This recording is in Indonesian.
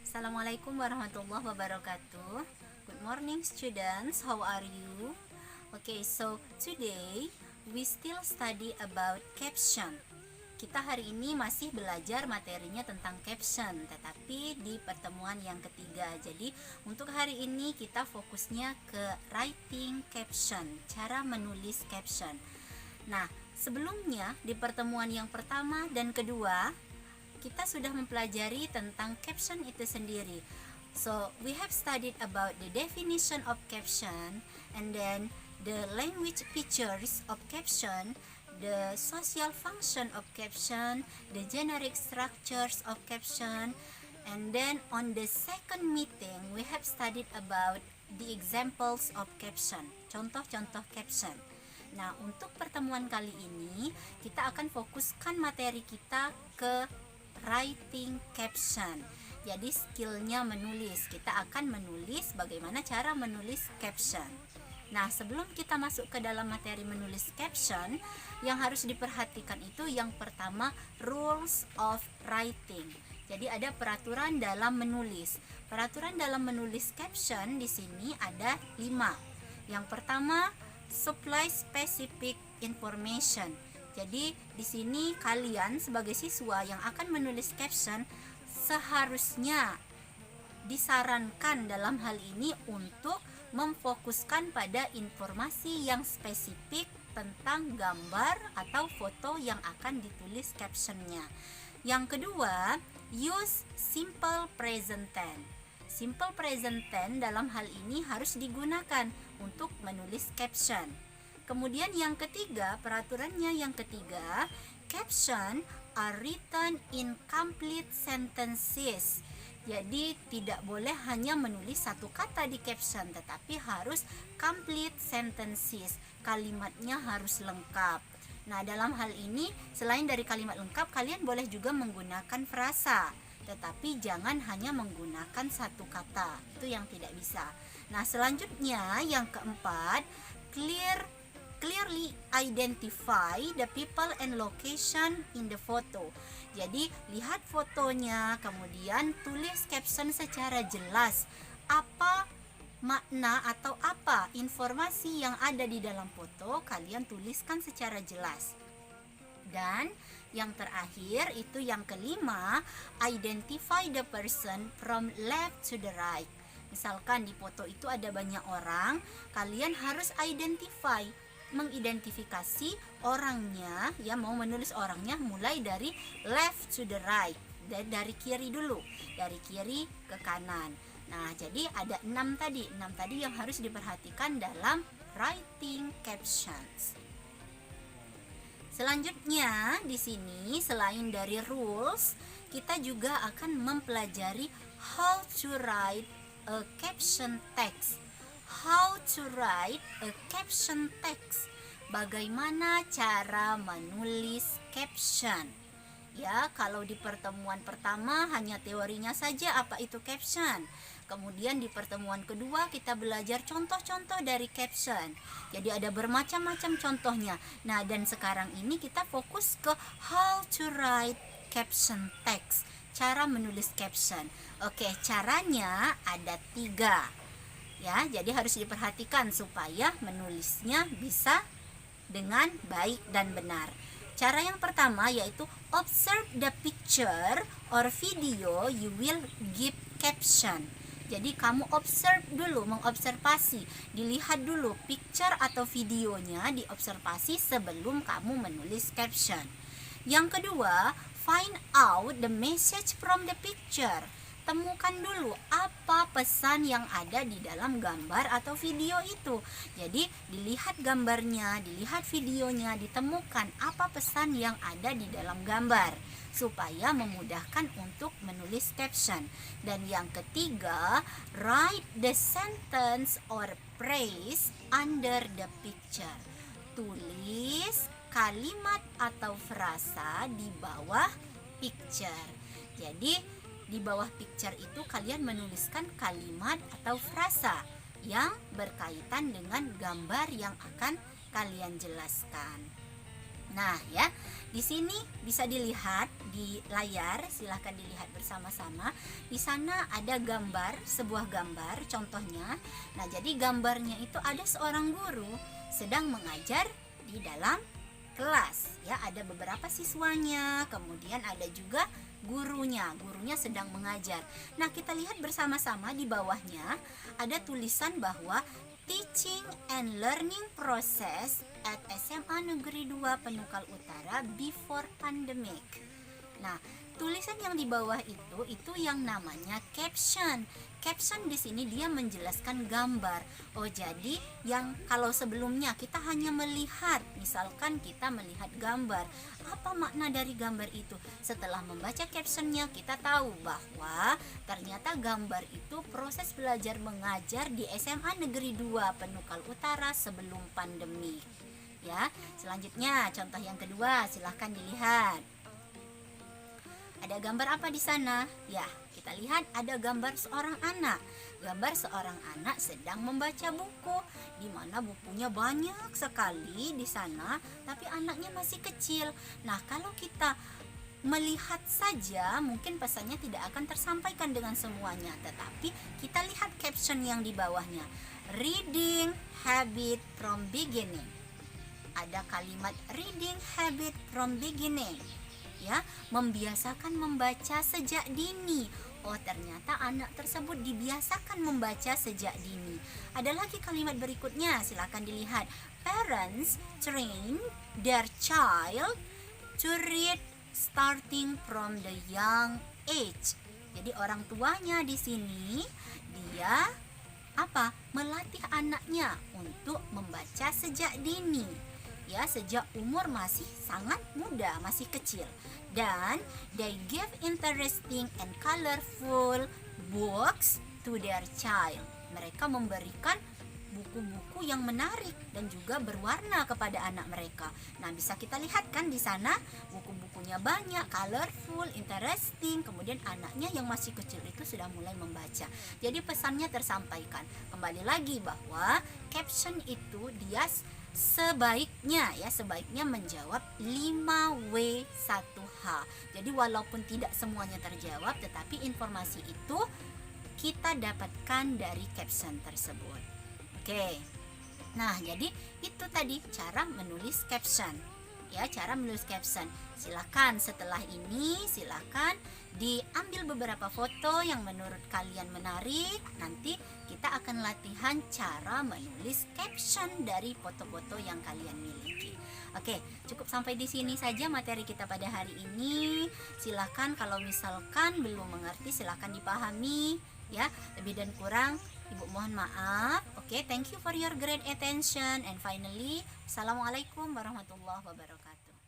Assalamualaikum warahmatullahi wabarakatuh. Good morning students, how are you? Okay, so today we still study about caption. Kita hari ini masih belajar materinya tentang caption, tetapi di pertemuan yang ketiga. Jadi untuk hari ini kita fokusnya ke writing caption, cara menulis caption. Nah, sebelumnya di pertemuan yang pertama dan kedua kita sudah mempelajari tentang caption itu sendiri. So, we have studied about the definition of caption, and then the language features of caption, the social function of caption, the generic structures of caption, and then on the second meeting, we have studied about the examples of caption, contoh-contoh caption. Nah, untuk pertemuan kali ini, kita akan fokuskan materi kita ke writing caption. Jadi skillnya menulis. Kita akan menulis bagaimana cara menulis caption. Nah, sebelum kita masuk ke dalam materi menulis caption, yang harus diperhatikan itu yang pertama rules of writing. Jadi ada peraturan dalam menulis. Peraturan dalam menulis caption di sini ada 5. Yang pertama, supply specific information. Jadi di sini kalian sebagai siswa yang akan menulis caption seharusnya disarankan dalam hal ini untuk memfokuskan pada informasi yang spesifik tentang gambar atau foto yang akan ditulis captionnya. Yang kedua, use simple present tense. Simple present tense dalam hal ini harus digunakan untuk menulis caption. Kemudian yang ketiga, peraturannya yang ketiga, caption are written in complete sentences. Jadi tidak boleh hanya menulis satu kata di caption, tetapi harus complete sentences. Kalimatnya harus lengkap. Nah, dalam hal ini selain dari kalimat lengkap, kalian boleh juga menggunakan frasa. Tetapi jangan hanya menggunakan satu kata. Itu yang tidak bisa. Nah, selanjutnya yang keempat, clearly identify the people and location in the photo. Jadi lihat fotonya, kemudian tulis caption secara jelas. Apa makna atau apa informasi yang ada di dalam foto, kalian tuliskan secara jelas. Dan yang terakhir itu yang kelima, identify the person from left to the right. Misalkan di foto itu ada banyak orang, kalian harus mengidentifikasi orangnya, ya, mau menulis orangnya mulai dari left to the right, dari kiri dulu, dari kiri ke kanan. Nah, jadi ada 6 tadi yang harus diperhatikan dalam writing captions. Selanjutnya di sini selain dari rules, kita juga akan mempelajari how to write a caption text. How to write a caption text. Bagaimana cara menulis caption? Ya, kalau di pertemuan pertama hanya teorinya saja apa itu caption. Kemudian di pertemuan kedua kita belajar contoh-contoh dari caption. Jadi ada bermacam-macam contohnya. Nah, dan sekarang ini kita fokus ke how to write caption text. Cara menulis caption. Oke, caranya ada 3. Ya, jadi harus diperhatikan supaya menulisnya bisa dengan baik dan benar. Cara yang pertama yaitu observe the picture or video you will give caption. Jadi kamu observe dulu, mengobservasi, dilihat dulu picture atau videonya, diobservasi sebelum kamu menulis caption. Yang kedua, find out the message from the picture. Temukan dulu apa pesan yang ada di dalam gambar atau video itu. Jadi dilihat gambarnya, dilihat videonya, ditemukan apa pesan yang ada di dalam gambar supaya memudahkan untuk menulis caption. Dan yang ketiga, write the sentence or phrase under the picture. Tulis kalimat atau frasa di bawah picture. Jadi di bawah picture itu kalian menuliskan kalimat atau frasa yang berkaitan dengan gambar yang akan kalian jelaskan. Nah, ya, di sini bisa dilihat di layar, silahkan dilihat bersama-sama. Di sana ada gambar, sebuah gambar contohnya. Nah, jadi gambarnya itu ada seorang guru sedang mengajar di dalam kelas ya, ada beberapa siswanya, kemudian ada juga gurunya sedang mengajar. Nah, kita lihat bersama-sama di bawahnya ada tulisan bahwa teaching and learning process at SMA Negeri 2 Penukal Utara before pandemic. Nah, tulisan yang di bawah itu yang namanya caption. Caption di sini dia menjelaskan gambar. Oh, jadi yang kalau sebelumnya kita hanya melihat, misalkan kita melihat gambar, apa makna dari gambar itu? Setelah membaca captionnya, kita tahu bahwa ternyata gambar itu proses belajar mengajar di SMA Negeri 2 Penukal Utara sebelum pandemi. Ya, selanjutnya contoh yang kedua, silahkan dilihat. Ada gambar apa di sana? Ya, kita lihat ada gambar seorang anak. Gambar seorang anak sedang membaca buku, di mana bukunya banyak sekali di sana, tapi anaknya masih kecil. Nah, kalau kita melihat saja, mungkin pesannya tidak akan tersampaikan dengan semuanya, tetapi kita lihat caption yang di bawahnya. Reading habit from beginning. Ada kalimat reading habit from beginning. Ya, membiasakan membaca sejak dini. Oh, ternyata anak tersebut dibiasakan membaca sejak dini. Ada lagi kalimat berikutnya, silakan dilihat. Parents train their child to read starting from the young age. Jadi orang tuanya di sini dia melatih anaknya untuk membaca sejak dini. Ya, sejak umur masih sangat muda, masih kecil. Dan they give interesting and colorful books to their child. Mereka memberikan buku-buku yang menarik dan juga berwarna kepada anak mereka. Nah, bisa kita lihat kan di sana buku-bukunya banyak, colorful, interesting. Kemudian anaknya yang masih kecil itu sudah mulai membaca. Jadi pesannya tersampaikan. Kembali lagi bahwa caption itu dia sebaiknya menjawab 5W1H. Jadi walaupun tidak semuanya terjawab, tetapi informasi itu kita dapatkan dari caption tersebut. Oke. Nah, jadi itu tadi cara menulis caption. Ya, cara menulis caption. Silakan setelah ini diambil beberapa foto yang menurut kalian menarik. Nanti kita akan latihan cara menulis caption dari foto-foto yang kalian miliki. Oke, cukup sampai di sini saja materi kita pada hari ini. Silakan kalau misalkan belum mengerti, silakan dipahami ya. Lebih dan kurang Ibu mohon maaf. Oke, thank you for your great attention, and finally, assalamualaikum warahmatullahi wabarakatuh.